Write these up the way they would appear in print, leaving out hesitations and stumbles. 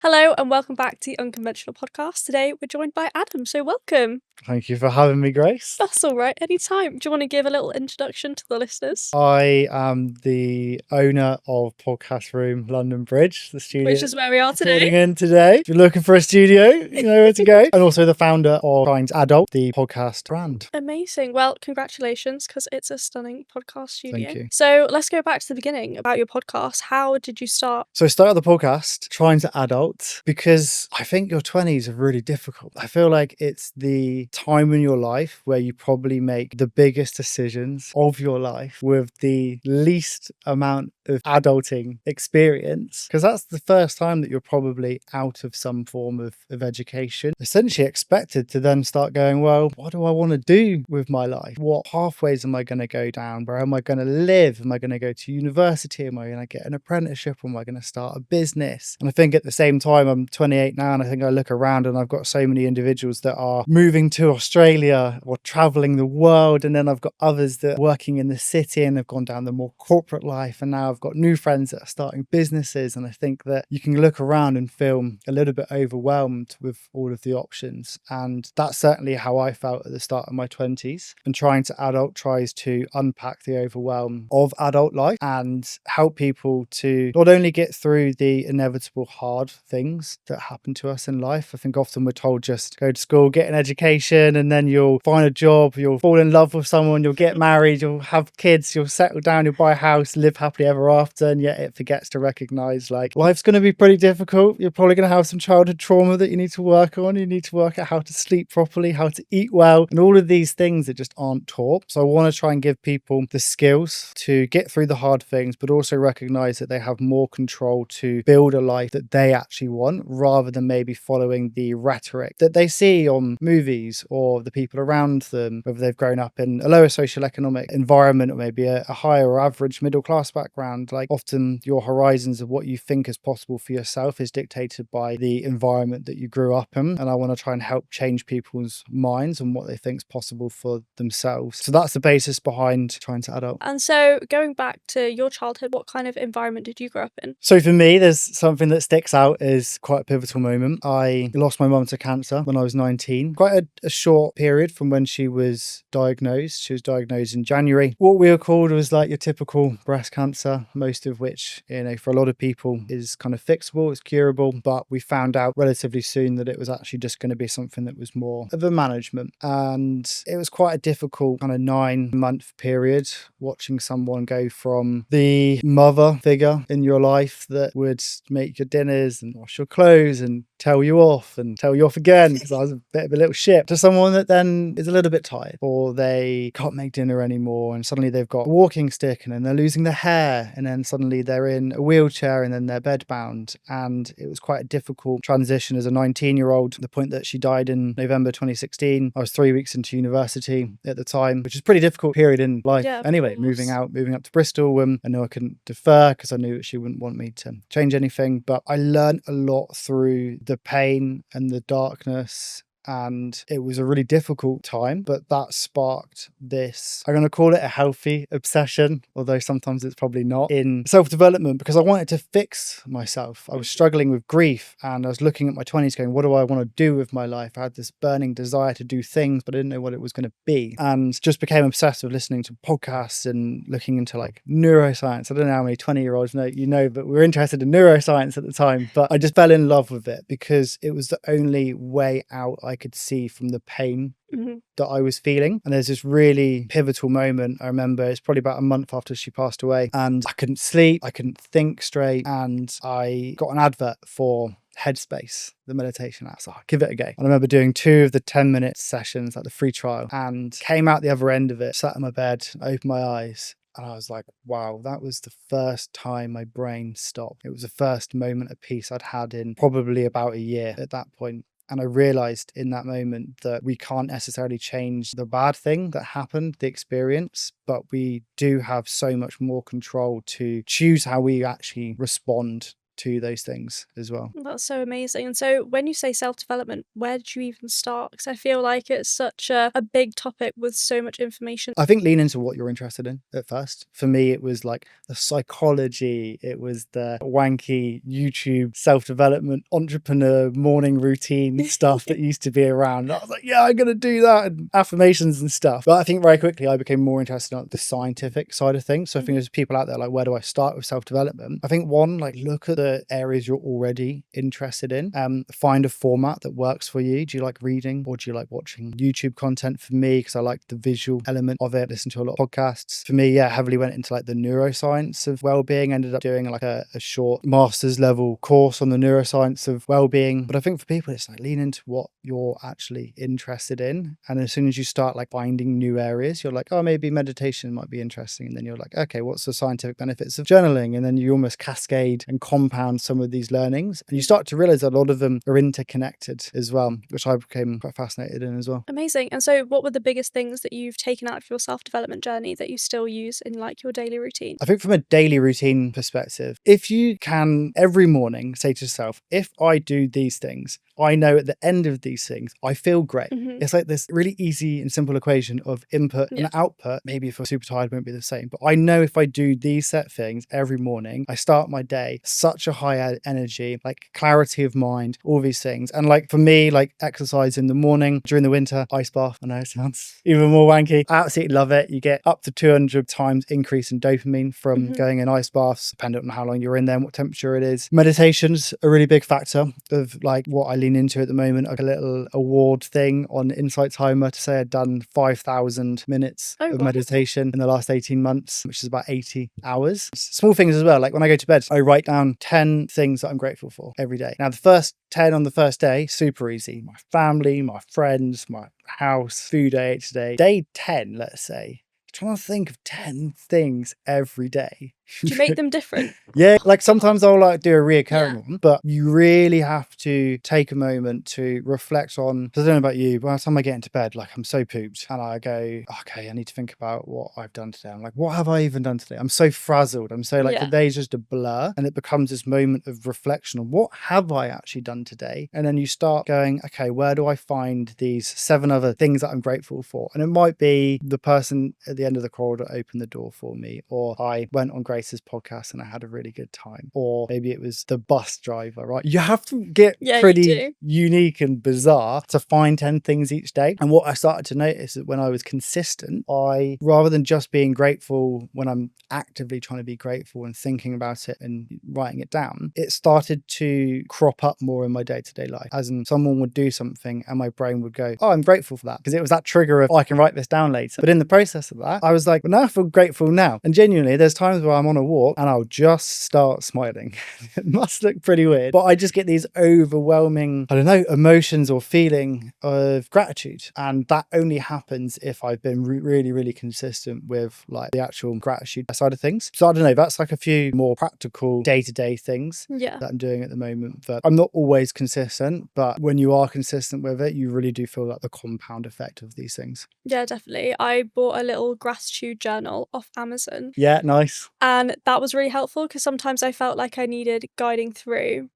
Hello and welcome back to the Unconventional Podcast. Today we're joined by Adam, so welcome. Thank you for having me, Grace. That's all right, anytime. Do you want to give a little introduction to the listeners? I am the owner of Podcast Room London Bridge, the studio Which is where we are recording today. in today. If you're looking for a studio, you know where to go. And also the founder of Trying to Adult, the podcast brand. Amazing. Well, congratulations, because it's a stunning podcast studio. Thank you. So let's go back to the beginning about your podcast. How did you start? So I started the podcast, Trying to Adult, because I think your 20s are really difficult. I feel like it's the time in your life where you probably make the biggest decisions of your life with the least amount of adulting experience, because that's the first time that you're probably out of some form of education, essentially expected to then start going, well, what do I want to do with my life? What pathways am I going to go down? Where am I going to live? Am I going to go to university? Am I going to get an apprenticeship? Am I going to start a business? And I think at the same time, I'm 28 now, and I think I look around and I've got so many individuals that are moving to Australia or traveling the world, and then I've got others that are working in the city and have gone down the more corporate life, and now I've got new friends that are starting businesses. And I think that you can look around and feel a little bit overwhelmed with all of the options, and that's certainly how I felt at the start of my 20s. And Trying to Adult tries to unpack the overwhelm of adult life and help people to not only get through the inevitable hard things that happen to us in life. I think often we're told just go to school, get an education, and then you'll find a job, you'll fall in love with someone, you'll get married, you'll have kids, you'll settle down, you'll buy a house, live happily ever after. And yet it forgets to recognize like life's going to be pretty difficult. You're probably going to have some childhood trauma that you need to work on. You need to work out how to sleep properly, how to eat well, and all of these things that just aren't taught. So I want to try and give people the skills to get through the hard things, but also recognize that they have more control to build a life that they actually want, rather than maybe following the rhetoric that they see on movies or the people around them, whether they've grown up in a lower socioeconomic environment or maybe a higher or average middle class background. Like often your horizons of what you think is possible for yourself is dictated by the environment that you grew up in. And I want to try and help change people's minds and what they think is possible for themselves. So that's the basis behind Trying to Adult. And so going back to your childhood, what kind of environment did you grow up in? So for me, there's something that sticks out as quite a pivotal moment. I lost my mum to cancer when I was 19, quite a short period from when she was diagnosed. She was diagnosed in January. What we were called was like your typical breast cancer, most of which, you know, for a lot of people is kind of fixable, it's curable. But we found out relatively soon that it was actually just going to be something that was more of a management. And it was quite a difficult kind of 9-month period watching someone go from the mother figure in your life that would make your dinners and wash your clothes and tell you off and tell you off again, because I was a bit of a little shit, to someone that then is a little bit tired, or they can't make dinner anymore and suddenly they've got a walking stick, and then they're losing their hair, and then suddenly they're in a wheelchair, and then they're bedbound. And it was quite a difficult transition as a 19-year-old. The point that she died in November 2016, I was 3 weeks into university at the time, which is a pretty difficult period in life. Yeah, anyway, moving up to Bristol, I knew I couldn't defer because I knew that she wouldn't want me to change anything. But I learned a lot through the pain and the darkness, and it was a really difficult time, but that sparked this, I'm going to call it a healthy obsession, although sometimes it's probably not, in self-development, because I wanted to fix myself. I was struggling with grief, and I was looking at my 20s going, what do I want to do with my life? I had this burning desire to do things, but I didn't know what it was going to be, and just became obsessed with listening to podcasts and looking into like neuroscience. I don't know how many 20-year-olds know, but we were interested in neuroscience at the time, but I just fell in love with it because it was the only way out I could see from the pain that I was feeling. And there's this really pivotal moment. I remember it's probably about a month after she passed away, and I couldn't sleep, I couldn't think straight, and I got an advert for Headspace, the meditation app. So I'll give it a go. And I remember doing 2 of the 10-minute sessions, like the free trial, and came out the other end of it, sat in my bed, opened my eyes, and I was like, wow, that was the first time my brain stopped. It was the first moment of peace I'd had in probably about a year at that point. And I realized in that moment that we can't necessarily change the bad thing that happened, the experience, but we do have so much more control to choose how we actually respond to those things as well. That's so amazing. And so when you say self-development, where did you even start? Because I feel like it's such a big topic with so much information. I think lean into what you're interested in at first. For me, it was like the psychology, it was the wanky YouTube self-development entrepreneur morning routine stuff that used to be around. I was like, yeah, I'm going to do that, and affirmations and stuff. But I think very quickly I became more interested in the scientific side of things. So I think there's people out there like, where do I start with self-development? I think one, like look at the areas you're already interested in. Find a format that works for you. Do you like reading or do you like watching YouTube content? For me, because I like the visual element of it, listen to a lot of podcasts. For me, yeah, heavily went into like the neuroscience of well-being. Ended up doing like a short master's level course on the neuroscience of well-being. But I think for people, it's like lean into what you're actually interested in. And as soon as you start like finding new areas, you're like, oh, maybe meditation might be interesting. And then you're like, okay, what's the scientific benefits of journaling? And then you almost cascade and compound some of these learnings. And you start to realize that a lot of them are interconnected as well, which I became quite fascinated in as well. Amazing. And so what were the biggest things that you've taken out of your self-development journey that you still use in like your daily routine? I think from a daily routine perspective, if you can every morning say to yourself, if I do these things, I know at the end of these things, I feel great. It's like this really easy and simple equation of input and output. Maybe if I'm super tired, it won't be the same. But I know if I do these set things every morning, I start my day such a high energy, like clarity of mind, all these things. And like for me, like exercise in the morning, during the winter, ice bath. I know it sounds even more wanky. I absolutely love it. You get up to 200 times increase in dopamine from going in ice baths, depending on how long you're in there and what temperature it is. Meditation's a really big factor of like what I lean into at the moment. Like a little award thing on Insight Timer to say I'd done 5,000 minutes of meditation in the last 18 months, which is about 80 hours. Small things as well. Like when I go to bed, I write down 10 things that I'm grateful for every day. Now, the first 10 on the first day, super easy. My family, my friends, my house, food I ate today. Day 10, let's say, trying to think of 10 things every day. Do you make them different? Yeah, like sometimes I'll like do a reoccurring one, but you really have to take a moment to reflect on, 'cause I don't know about you, but by the time I get into bed, like I'm so pooped and I go, okay, I need to think about what I've done today. I'm like, what have I even done today? I'm so frazzled. I'm so like the day's just a blur, and it becomes this moment of reflection on what have I actually done today? And then you start going, okay, where do I find these 7 other things that I'm grateful for? And it might be the person at the end of the corridor opened the door for me, or I went on Grace's podcast and I had a really good time, or maybe it was the bus driver, right? You have to get pretty unique and bizarre to find 10 things each day. And what I started to notice is when I was consistent, I, rather than just being grateful when I'm actively trying to be grateful and thinking about it and writing it down, it started to crop up more in my day-to-day life. As in, someone would do something and my brain would go, oh, I'm grateful for that, because it was that trigger of, oh, I can write this down later. But in the process of that, I was like, well, now I feel grateful now. And genuinely, there's times where I'm on a walk and I'll just start smiling. It must look pretty weird, but I just get these overwhelming, I don't know, emotions or feeling of gratitude. And that only happens if I've been really, really consistent with like the actual gratitude side of things. So I don't know, that's like a few more practical day-to-day things that I'm doing at the moment. But I'm not always consistent, but when you are consistent with it, you really do feel like the compound effect of these things. Yeah, definitely. I bought a little gratitude journal off Amazon. Yeah, nice. And that was really helpful because sometimes I felt like I needed guiding through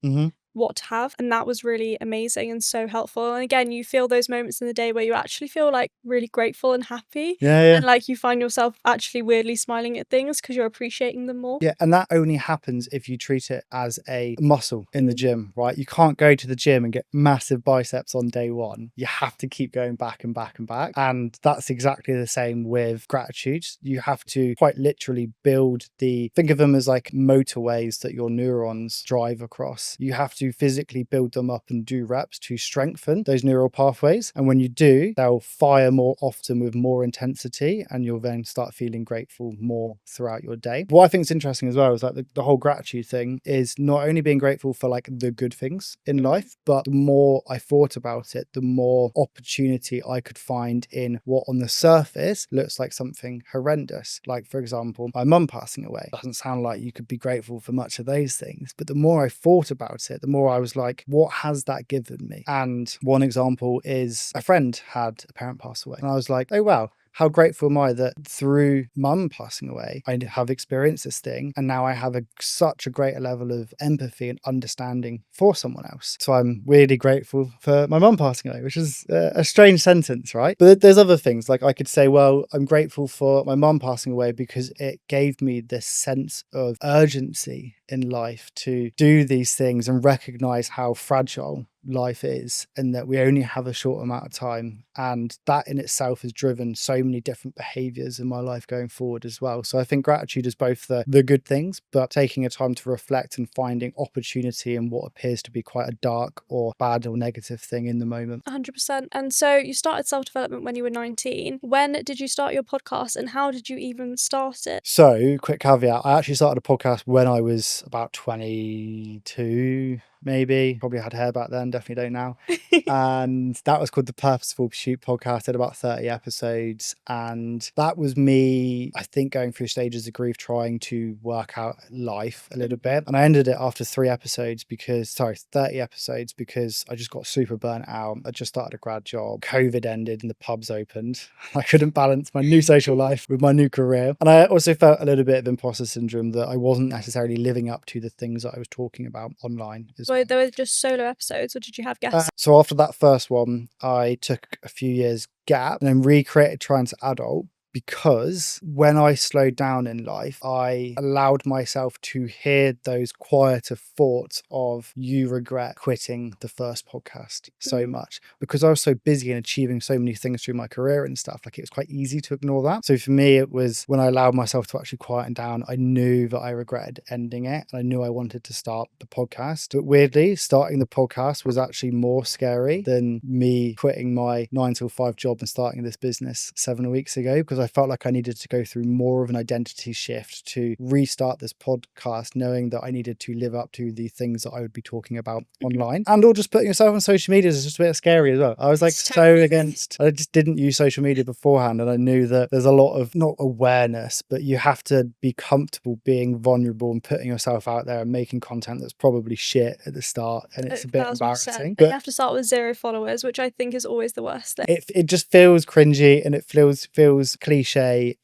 what to have, and that was really amazing and so helpful. And again, you feel those moments in the day where you actually feel like really grateful and happy, and like you find yourself actually weirdly smiling at things because you're appreciating them more. Yeah, and that only happens if you treat it as a muscle in the gym, right? You can't go to the gym and get massive biceps on day one. You have to keep going back and back and back, and that's exactly the same with gratitude. You have to quite literally build think of them as like motorways that your neurons drive across. You have to physically build them up and do reps to strengthen those neural pathways. And when you do, they'll fire more often with more intensity, and you'll then start feeling grateful more throughout your day. What I think is interesting as well is like the whole gratitude thing is not only being grateful for like the good things in life, but the more I thought about it, the more opportunity I could find in what on the surface looks like something horrendous. Like, for example, my mum passing away. Doesn't sound like you could be grateful for much of those things, but the more I thought about it, the more I was like, what has that given me? And one example is a friend had a parent pass away, and I was like, oh wow, how grateful am I that through mum passing away, I have experienced this thing. And now I have such a greater level of empathy and understanding for someone else. So I'm really grateful for my mum passing away, which is a strange sentence, right? But there's other things. Like I could say, well, I'm grateful for my mum passing away because it gave me this sense of urgency in life to do these things and recognize how fragile life is and that we only have a short amount of time, and that in itself has driven so many different behaviors in my life going forward as well. So I think gratitude is both the good things, but taking a time to reflect and finding opportunity in what appears to be quite a dark or bad or negative thing in the moment. 100%. And so you started self-development when you were 19. When did you start your podcast and how did you even start it? So, quick caveat, I actually started a podcast when I was about 22, maybe. Probably had hair back then, definitely don't now. And that was called the Purposeful Pursuit podcast. Did about 30 episodes. And that was me, I think, going through stages of grief, trying to work out life a little bit. And I ended it after 30 episodes because I just got super burnt out. I just started a grad job. COVID ended and the pubs opened. I couldn't balance my new social life with my new career. And I also felt a little bit of imposter syndrome that I wasn't necessarily living up to the things that I was talking about online. So they were just solo episodes, or did you have guests? So after that first one, I took a few years gap and then recreated Trying to Adult, because when I slowed down in life, I allowed myself to hear those quieter thoughts of, you regret quitting the first podcast so much, because I was so busy and achieving so many things through my career and stuff. Like, it was quite easy to ignore that. So for me, it was when I allowed myself to actually quieten down, I knew that I regretted ending it and I knew I wanted to start the podcast. But weirdly, starting the podcast was actually more scary than me quitting my 9 to 5 job and starting this business 7 weeks ago, because I felt like I needed to go through more of an identity shift to restart this podcast, knowing that I needed to live up to the things that I would be talking about online. And or just putting yourself on social media is just a bit scary as well. I was like so against, I just didn't use social media beforehand, and I knew that there's a lot of, not awareness, but you have to be comfortable being vulnerable and putting yourself out there and making content that's probably shit at the start, and it's a bit embarrassing. But you have to start with 0 followers, which I think is always the worst thing. It just feels cringy and it feels cliche.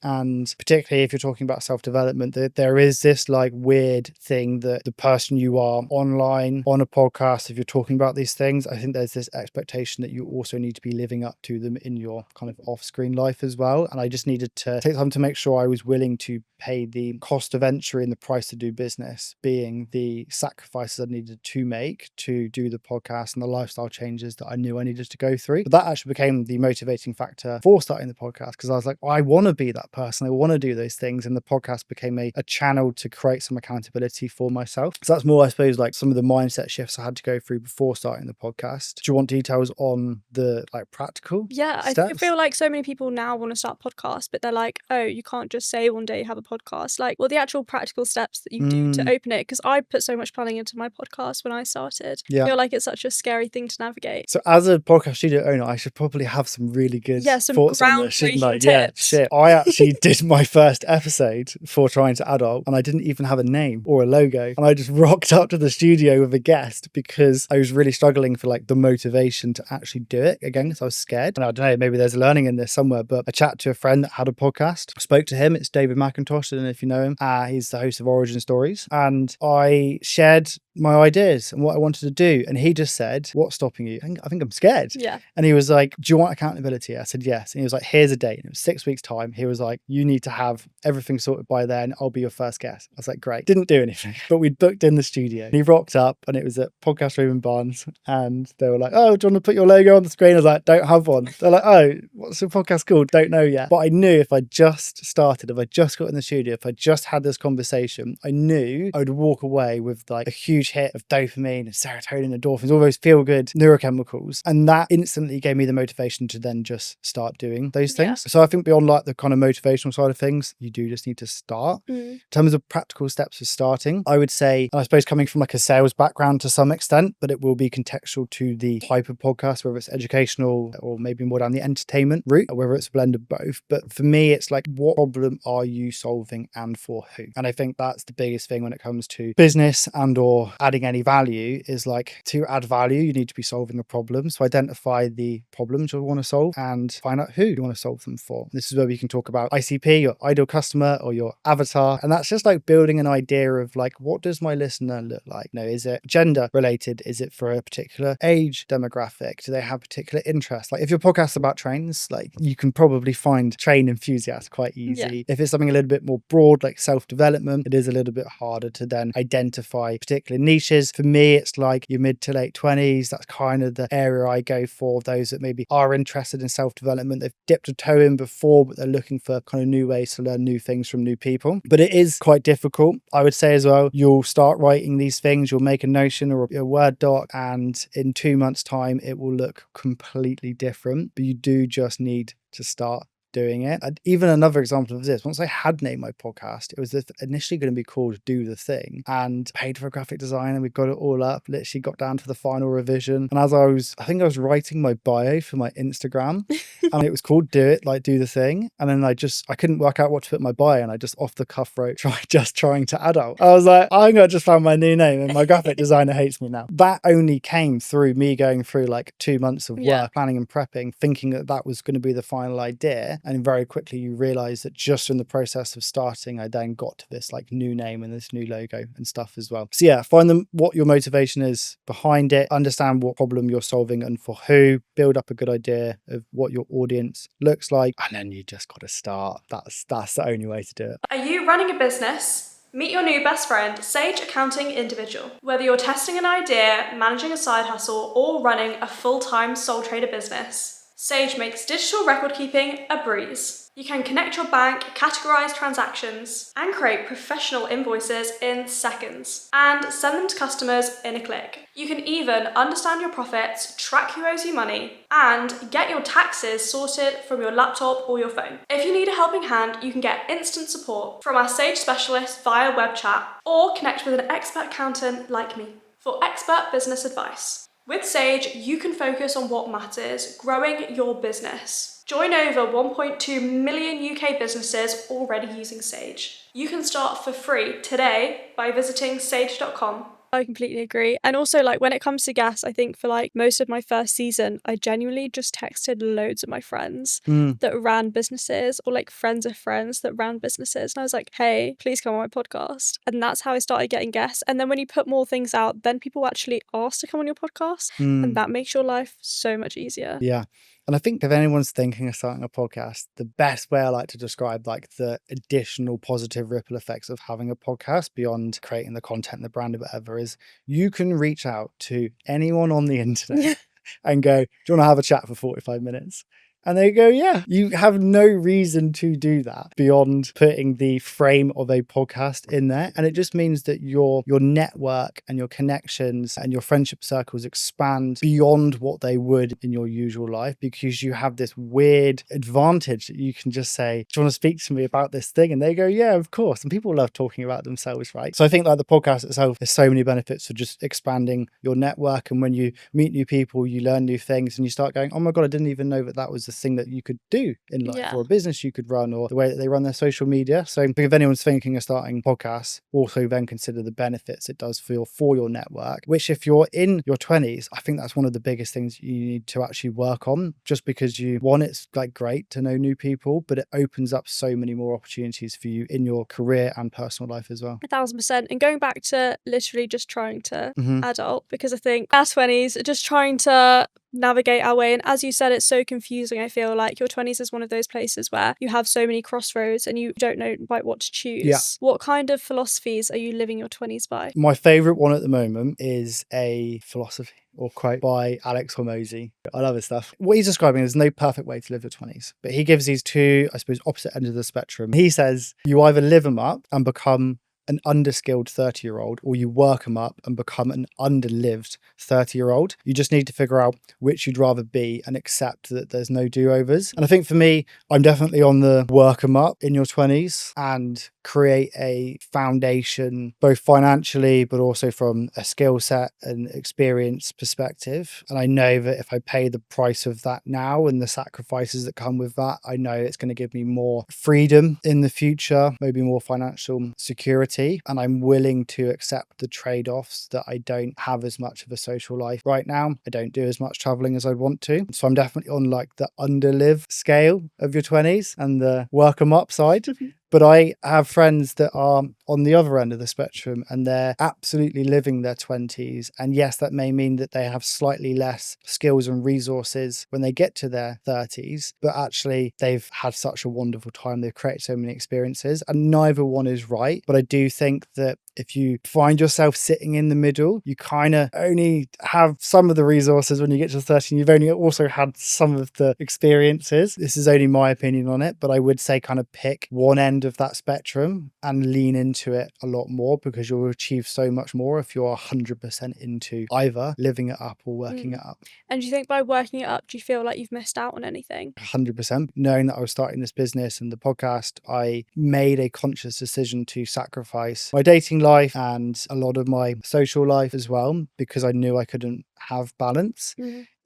And particularly if you're talking about self-development, there is this like weird thing that the person you are online on a podcast, if you're talking about these things, I think there's this expectation that you also need to be living up to them in your kind of off-screen life as well. And I just needed to take time to make sure I was willing to pay the cost of entry and the price to do business, being the sacrifices I needed to make to do the podcast and the lifestyle changes that I knew I needed to go through. But that actually became the motivating factor for starting the podcast, because I was like, I want to be that person. I want to do those things. And the podcast became a channel to create some accountability for myself. So that's more, I suppose, like some of the mindset shifts I had to go through before starting the podcast. Do you want details on the like practical steps? I feel like so many people now want to start podcasts, but they're like, oh, you can't just say one day you have a podcast. Like, well, the actual practical steps that you do to open it, because I put so much planning into my podcast when I started. I feel like it's such a scary thing to navigate. So as a podcast studio owner, I should probably have some really good thoughts on this, shouldn't I? Tips. Yeah, shit. I actually did my first episode for Trying to Adult and I didn't even have a name or a logo. And I just rocked up to the studio with a guest because I was really struggling for like the motivation to actually do it again, because I was scared. And I don't know, maybe there's a learning in this somewhere, but I chatted to a friend that had a podcast. I spoke to him. It's David McIntosh. I don't know if you know him. He's the host of Origin Stories. And I shared my ideas and what I wanted to do. And he just said, what's stopping you? I think I'm scared. Yeah. And he was like, do you want accountability? I said, yes. And he was like, here's a date. And it was 6 weeks time. He was like, you need to have everything sorted by then. I'll be your first guest. I was like, great. Didn't do anything, but we booked in the studio. And he rocked up and it was at Podcast Room in Barnes. And they were like, oh, do you want to put your logo on the screen? I was like, don't have one. They're like, oh, what's the podcast called? Don't know yet. But I knew if I just started, if I just got in the studio, if I just had this conversation, I knew I would walk away with like a huge hit of dopamine and serotonin, endorphins, all those feel good neurochemicals. And that instantly gave me the motivation to then just start doing those things. So I think beyond like the kind of motivational side of things, you do just need to start. In terms of practical steps for starting, I would say, and I suppose coming from like a sales background to some extent, but it will be contextual to the type of podcast, whether it's educational or maybe more down the entertainment route, or whether it's a blend of both. But for me, it's like, what problem are you solving and for who? And I think that's the biggest thing when it comes to business and or you're adding any value is like, to add value, you need to be solving a problem. So identify the problems you want to solve and find out who you want to solve them for. This is where we can talk about ICP, your ideal customer, or your avatar. And that's just like building an idea of like, what does my listener look like? Is it gender related? Is it for a particular age demographic? Do they have particular interests? Like if your podcast's about trains, like you can probably find train enthusiasts quite easy. If it's something a little bit more broad, like self-development, it is a little bit harder to then identify particular niches. For me, it's like your mid to late 20s. That's kind of the area I go for. Those that maybe are interested in self-development. They've dipped a toe in before, but they're looking for kind of new ways to learn new things from new people. But it is quite difficult. I would say as well, you'll start writing these things, you'll make a Notion or a Word doc, and in 2 months' time, it will look completely different. But you do just need to start doing it. And even another example of this, once I had named my podcast, it was initially going to be called Do the Thing, and paid for a graphic design, and we got it all up, literally got down to the final revision. And as I think I was writing my bio for my Instagram and it was called Do the Thing. And then I couldn't work out what to put in my bio, and I just off the cuff wrote trying to adult. I was like, I think I just found my new name, and my graphic designer hates me now. That only came through me going through like 2 months of work, planning and prepping, thinking that was going to be the final idea. And very quickly you realize that just in the process of starting, I then got to this like new name and this new logo and stuff as well. So yeah, find them what your motivation is behind it, understand what problem you're solving and for who, build up a good idea of what your audience looks like, and then you just got to start. That's the only way to do it. Are you running a business? Meet your new best friend, Sage Accounting Individual. Whether you're testing an idea, managing a side hustle, or running a full-time sole trader business, Sage makes digital record keeping a breeze. You can connect your bank, categorize transactions, and create professional invoices in seconds, and send them to customers in a click. You can even understand your profits, track who owes you money, and get your taxes sorted from your laptop or your phone. If you need a helping hand, you can get instant support from our Sage specialist via web chat, or connect with an expert accountant like me for expert business advice. With Sage, you can focus on what matters, growing your business. Join over 1.2 million UK businesses already using Sage. You can start for free today by visiting sage.com. I completely agree. And also, like, when it comes to guests, I think for like most of my first season, I genuinely just texted loads of my friends that ran businesses, or like friends of friends that ran businesses. And I was like, hey, please come on my podcast. And that's how I started getting guests. And then when you put more things out, then people actually ask to come on your podcast. And that makes your life so much easier. Yeah. And I think if anyone's thinking of starting a podcast, the best way I like to describe like the additional positive ripple effects of having a podcast beyond creating the content, the brand, or whatever, is you can reach out to anyone on the internet and go, do you want to have a chat for 45 minutes? And they go, yeah. You have no reason to do that beyond putting the frame of a podcast in there. And it just means that your network and your connections and your friendship circles expand beyond what they would in your usual life, because you have this weird advantage that you can just say, do you want to speak to me about this thing? And they go, yeah, of course. And people love talking about themselves, right? So I think like the podcast itself, there's so many benefits for just expanding your network. And when you meet new people, you learn new things and you start going, oh my God, I didn't even know that was the thing that you could do in life, or a business you could run, or the way that they run their social media. So if anyone's thinking of starting podcasts, also then consider the benefits it does for your network, which if you're in your 20s, I think that's one of the biggest things you need to actually work on, just because it's like great to know new people, but it opens up so many more opportunities for you in your career and personal life as well. 1000%. And going back to literally just trying to adult, because I think our 20s, just trying to navigate our way. And as you said, it's so confusing. I feel like your 20s is one of those places where you have so many crossroads and you don't know quite what to choose. Yeah. What kind of philosophies are you living your 20s by? My favourite one at the moment is a philosophy or quote by Alex Hormozy. I love his stuff. What he's describing is no perfect way to live your 20s, but he gives these two, I suppose, opposite ends of the spectrum. He says you either live them up and become an underskilled 30-year-old, or you work them up and become an underlived 30-year-old. You just need to figure out which you'd rather be and accept that there's no do-overs. And I think for me, I'm definitely on the work them up in your 20s. And create a foundation, both financially, but also from a skill set and experience perspective. And I know that if I pay the price of that now and the sacrifices that come with that, I know it's going to give me more freedom in the future, maybe more financial security. And I'm willing to accept the trade-offs that I don't have as much of a social life right now. I don't do as much traveling as I'd want to. So I'm definitely on like the underlive scale of your 20s and the work 'em up side. But I have friends that are on the other end of the spectrum and they're absolutely living their 20s. And yes, that may mean that they have slightly less skills and resources when they get to their 30s, but actually they've had such a wonderful time. They've created so many experiences and neither one is right. But I do think that if you find yourself sitting in the middle, you kind of only have some of the resources when you get to 30 and you've only also had some of the experiences. This is only my opinion on it, but I would say kind of pick one end of that spectrum and lean into it a lot more because you'll achieve so much more if you're 100% into either living it up or working it up. And do you think by working it up, do you feel like you've missed out on anything? 100%. Knowing that I was starting this business and the podcast, I made a conscious decision to sacrifice my dating life and a lot of my social life as well because I knew I couldn't have balance.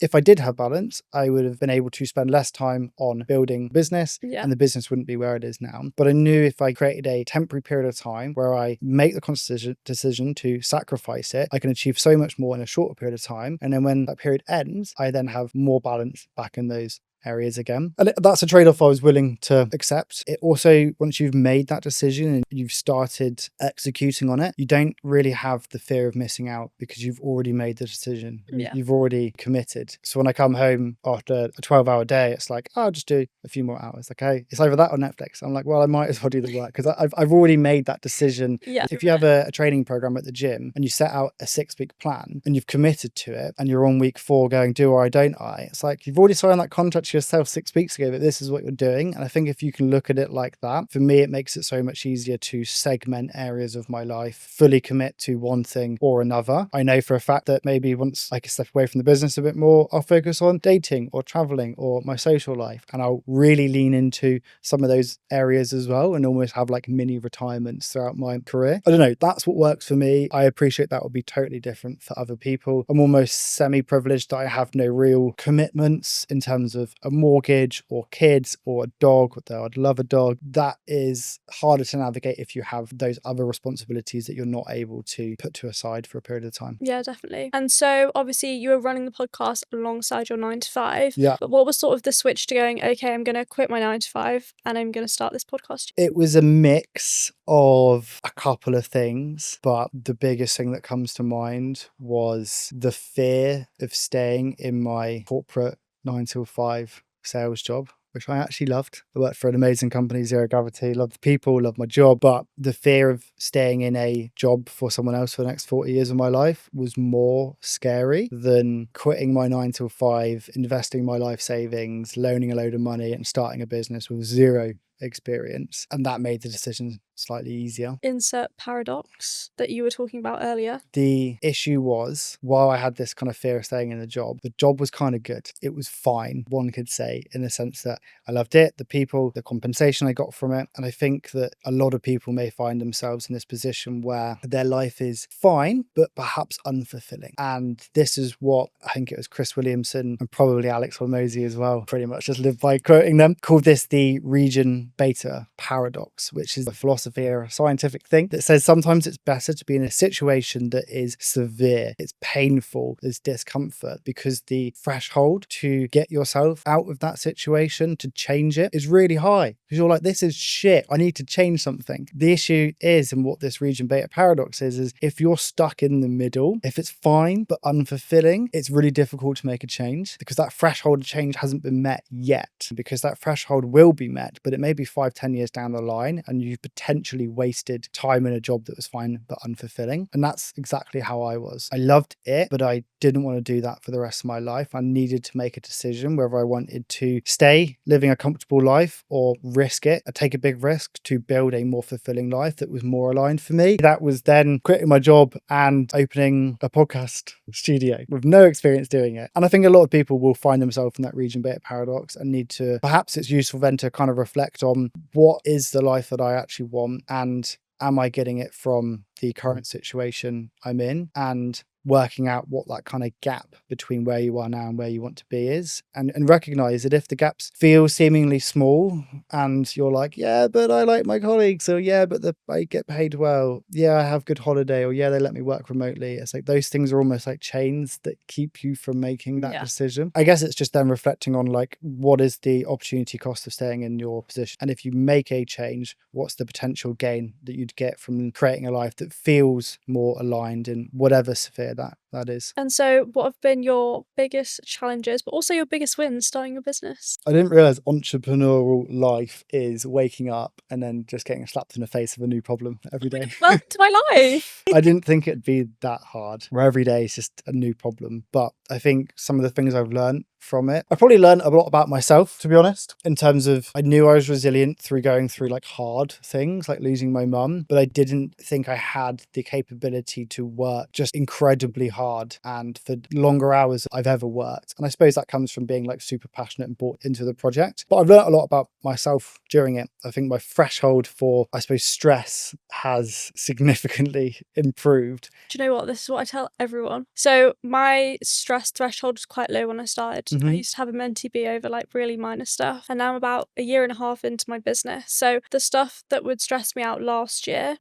If I did have balance, I would have been able to spend less time on building business and the business wouldn't be where it is now. But I knew if I created a temporary period of time where I make the conscious decision to sacrifice it, I can achieve so much more in a shorter period of time. And then when that period ends, I then have more balance back in those areas again. And that's a trade-off I was willing to accept. It also, once you've made that decision and you've started executing on it, you don't really have the fear of missing out because you've already made the decision. You've already committed. So when I come home after a 12-hour day, it's like, oh, I'll just do a few more hours. Okay. It's either that or Netflix. I'm like, well, I might as well do the work because I've already made that decision. If you have a training program at the gym and you set out a 6-week plan and you've committed to it and you're on week 4 going, do or I don't I? It's like, you've already signed that contract yourself 6 weeks ago that this is what you're doing. And I think if you can look at it like that, for me, it makes it so much easier to segment areas of my life, fully commit to one thing or another. I know for a fact that maybe once I can step away from the business a bit more, I'll focus on dating or traveling or my social life. And I'll really lean into some of those areas as well and almost have like mini retirements throughout my career. I don't know. That's what works for me. I appreciate that will be totally different for other people. I'm almost semi-privileged that I have no real commitments in terms of a mortgage or kids or a dog, though I'd love a dog. That is harder to navigate if you have those other responsibilities that you're not able to put to a side for a period of time. Yeah, definitely. And so obviously you were running the podcast alongside your 9 to 5. Yeah. But what was sort of the switch to going, okay, I'm going to quit my 9 to 5 and I'm going to start this podcast? It was a mix of a couple of things, but the biggest thing that comes to mind was the fear of staying in my corporate 9 till 5 sales job, which I actually loved. I worked for an amazing company, Zero Gravity, loved the people, loved my job, but the fear of staying in a job for someone else for the next 40 years of my life was more scary than quitting my 9 till 5, investing my life savings, loaning a load of money and starting a business with zero experience. And that made the decision slightly easier. Insert paradox that you were talking about earlier. The issue was, while I had this kind of fear of staying in the job was kind of good. It was fine, one could say, in the sense that I loved it, the people, the compensation I got from it. And I think that a lot of people may find themselves in this position where their life is fine, but perhaps unfulfilling. And this is what I think it was Chris Williamson and probably Alex Hormozy as well, pretty much just live by quoting them, called this the region beta paradox, which is a philosophy or a scientific thing that says sometimes it's better to be in a situation that is severe, it's painful, there's discomfort, because the threshold to get yourself out of that situation, to change it, is really high. Because you're like, this is shit, I need to change something. The issue is, and what this region beta paradox is if you're stuck in the middle, if it's fine but unfulfilling, it's really difficult to make a change because that threshold of change hasn't been met yet. Because that threshold will be met, but it may be 5-10 years down the line and you've potentially wasted time in a job that was fine but unfulfilling. And that's exactly how I was. I loved it, but I didn't want to do that for the rest of my life. I needed to make a decision whether I wanted to stay living a comfortable life or risk it, take a big risk to build a more fulfilling life that was more aligned for me. That was then quitting my job and opening a podcast studio with no experience doing it. And I think a lot of people will find themselves in that region beta paradox and need to, perhaps it's useful then to kind of reflect on what is the life that I actually want, and am I getting it from the current situation I'm in, and working out what that kind of gap between where you are now and where you want to be is, and recognize that if the gaps feel seemingly small and you're like, yeah, but I like my colleagues, or yeah, but I get paid well, yeah, I have good holiday, or yeah, they let me work remotely. It's like those things are almost like chains that keep you from making that decision. I guess it's just then reflecting on like, what is the opportunity cost of staying in your position? And if you make a change, what's the potential gain that you'd get from creating a life that feels more aligned in whatever sphere that is. And so what have been your biggest challenges, but also your biggest wins starting your business? I didn't realize entrepreneurial life is waking up and then just getting slapped in the face of a new problem every day. Welcome to my life. I didn't think it'd be that hard, where every day is just a new problem. But I think some of the things I've learned from it, I probably learned a lot about myself, to be honest, in terms of I knew I was resilient through going through like hard things like losing my mum, but I didn't think I had the capability to work just incredibly hard and for longer hours I've ever worked. And I suppose that comes from being like super passionate and bought into the project. But I've learned a lot about myself during it. I think my threshold for, I suppose, stress has significantly improved. Do you know what? This is what I tell everyone. So my stress threshold was quite low when I started. I used to have a mentee be over like really minor stuff. And now I'm about a year and a half into my business. So the stuff that would stress me out last year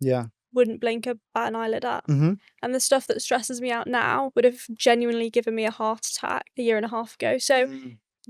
wouldn't blink a bat an eyelid at. And the stuff that stresses me out now would have genuinely given me a heart attack a year and a half ago. So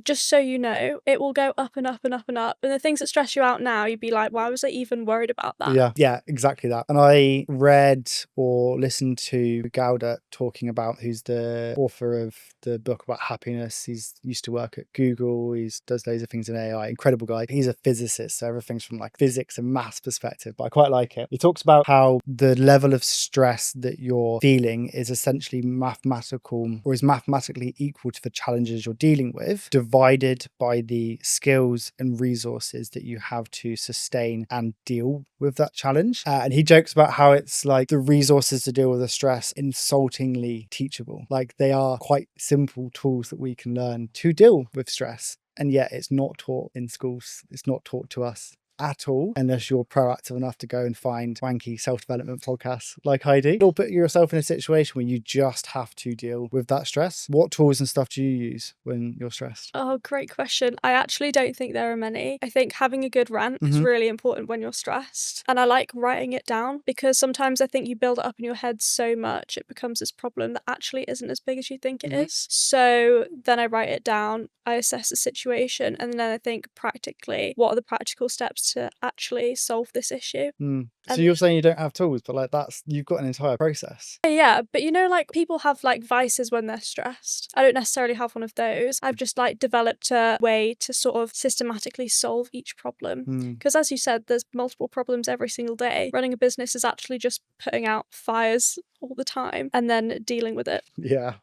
just so you know, it will go up and up and up and up. And the things that stress you out now, you'd be like, why was I even worried about that? Yeah, exactly that. And I read or listened to Gauda talking about, who's the author of the book about happiness. He's used to work at Google. He does loads of things in AI. Incredible guy. He's a physicist, so everything's from like physics and maths perspective, but I quite like it. He talks about how the level of stress that you're feeling is essentially mathematical, or is mathematically equal to the challenges you're dealing with, divided by the skills and resources that you have to sustain and deal with that challenge. And he jokes about how it's like the resources to deal with the stress insultingly teachable. Like they are quite simple tools that we can learn to deal with stress. And yet it's not taught in schools. It's not taught to us at all, unless you're proactive enough to go and find wanky self-development podcasts like I do, or put yourself in a situation where you just have to deal with that stress. What tools and stuff do you use when you're stressed? Oh, great question. I actually don't think there are many. I think having a good rant is really important when you're stressed. And I like writing it down, because sometimes I think you build it up in your head so much, it becomes this problem that actually isn't as big as you think it is. So then I write it down, I assess the situation, and then I think practically, what are the practical steps to actually solve this issue? So you're saying you don't have tools, but like you've got an entire process. Yeah, but you know, like people have like vices when they're stressed. I don't necessarily have one of those. I've just like developed a way to sort of systematically solve each problem. Because as you said, there's multiple problems every single day. Running a business is actually just putting out fires all the time and then dealing with it. Yeah.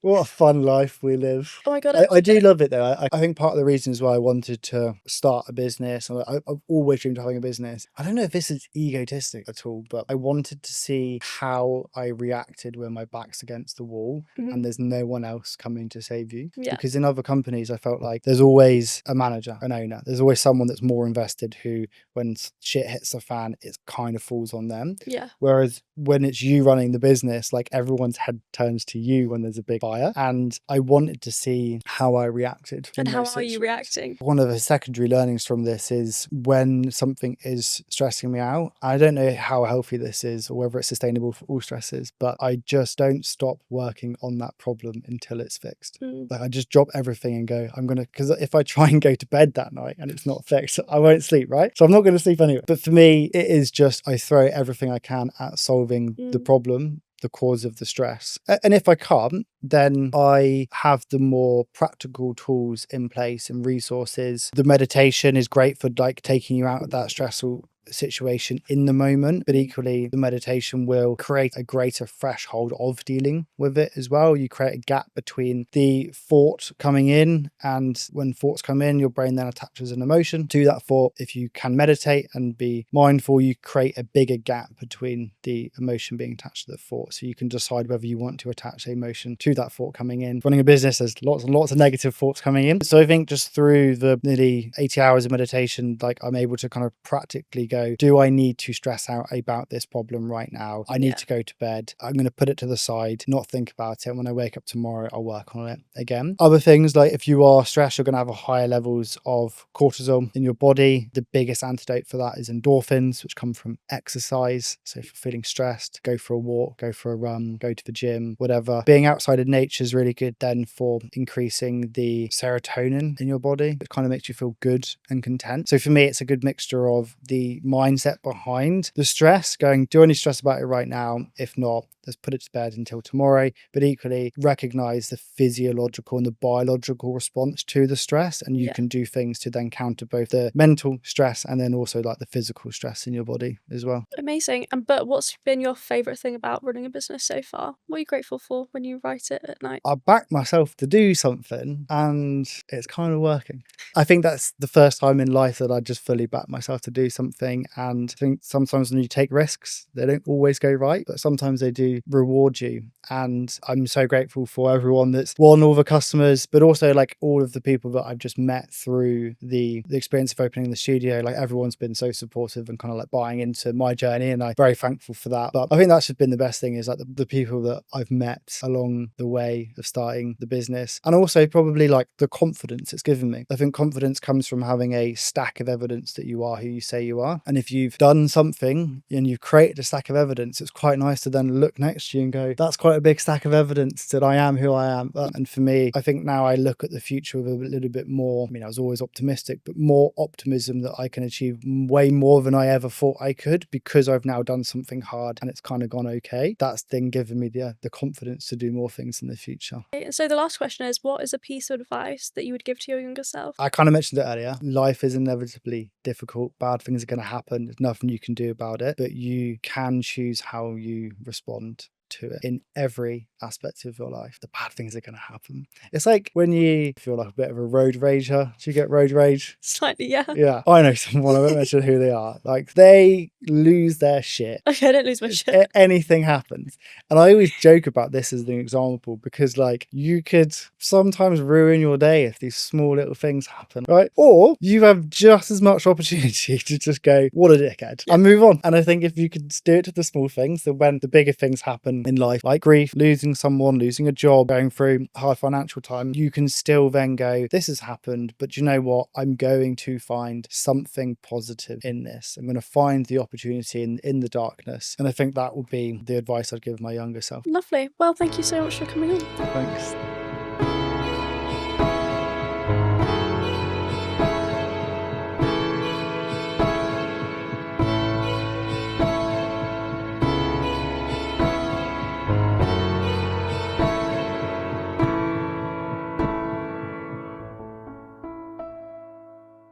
What a fun life we live. Oh my God. I do love it though. I think part of the reasons why I wanted to start a business, and I've always dreamed of having a business. I don't know if this is egotistic at all, but I wanted to see how I reacted when my back's against the wall and there's no one else coming to save you. Because in other companies, I felt like there's always a manager, an owner. There's always someone that's more invested who, when shit hits the fan, it kind of falls on them. Whereas when it's you running the business, like everyone's head turns to you when there's a big fire. And I wanted to see how I reacted. And how are you reacting? One of the secondary learnings from this is when something is stressing me out, I don't know how healthy this is or whether it's sustainable for all stresses, but I just don't stop working on that problem until it's fixed. Like I just drop everything and go, because if I try and go to bed that night and it's not fixed, I won't sleep, right? So I'm not going to sleep anyway. But for me, it is just, I throw everything I can at solving the problem, the cause of the stress. And if I can't, then I have the more practical tools in place and resources. The meditation is great for like taking you out of that stressful situation in the moment, but equally the meditation will create a greater threshold of dealing with it as well. You create a gap between the thought coming in, and when thoughts come in, your brain then attaches an emotion to that thought. If you can meditate and be mindful, you create a bigger gap between the emotion being attached to the thought, so you can decide whether you want to attach the emotion to remove that thought coming in. Running a business, there's lots and lots of negative thoughts coming in. So I think just through the nearly 80 hours of meditation, like I'm able to kind of practically go, do I need to stress out about this problem right now? I need to go to bed. I'm going to put it to the side, not think about it. When I wake up tomorrow, I'll work on it again. Other things, like if you are stressed, you're going to have a higher levels of cortisol in your body. The biggest antidote for that is endorphins, which come from exercise. So if you're feeling stressed, go for a walk, go for a run, go to the gym, whatever. Being outside of nature is really good then for increasing the serotonin in your body. It kind of makes you feel good and content. So for me, it's a good mixture of the mindset behind the stress, going, do I need to stress about it right now? If not, let's put it to bed until tomorrow. But equally, recognize the physiological and the biological response to the stress. And you can do things to then counter both the mental stress and then also like the physical stress in your body as well. Amazing. But what's been your favourite thing about running a business so far? What are you grateful for when you write it at night? I backed myself to do something and it's kind of working. I think that's the first time in life that I just fully backed myself to do something. And I think sometimes when you take risks, they don't always go right, but sometimes they do reward you. And I'm so grateful for everyone that's won, all the customers, but also like all of the people that I've just met through the experience of opening the studio. Like everyone's been so supportive and kind of like buying into my journey, and I'm very thankful for that. But I think that's just been the best thing, is like the people that I've met along the way of starting the business, and also probably like the confidence it's given me. I think confidence comes from having a stack of evidence that you are who you say you are. And if you've done something and you've created a stack of evidence, it's quite nice to then look next to you and go, that's quite a big stack of evidence that I am who I am. And for me, I think now I look at the future with a little bit more, I mean, I was always optimistic, but more optimism that I can achieve way more than I ever thought I could, because I've now done something hard and it's kind of gone okay. That's then given me the confidence to do more things in the future. So the last question is, what is a piece of advice that you would give to your younger self? I kind of mentioned it earlier. Life is inevitably difficult. Bad things are going to happen. There's nothing you can do about it, but you can choose how you respond to it in every aspect of your life. The bad things are going to happen. It's like when you feel like a bit of a road rager. Do you get road rage? Slightly, yeah. Yeah. I know someone, I won't mention who they are. Like they lose their shit. Okay, I don't lose my shit. Anything happens. And I always joke about this as an example, because like you could sometimes ruin your day if these small little things happen, right? Or you have just as much opportunity to just go, what a dickhead, and move on. And I think if you could do it to the small things, then when the bigger things happen in life, like grief, losing someone, losing a job, going through hard financial time, you can still then go, this has happened, but you know what? I'm going to find something positive in this. I'm going to find the opportunity in the darkness. And I think that would be the advice I'd give my younger self. Lovely. Well, thank you so much for coming on. Thanks.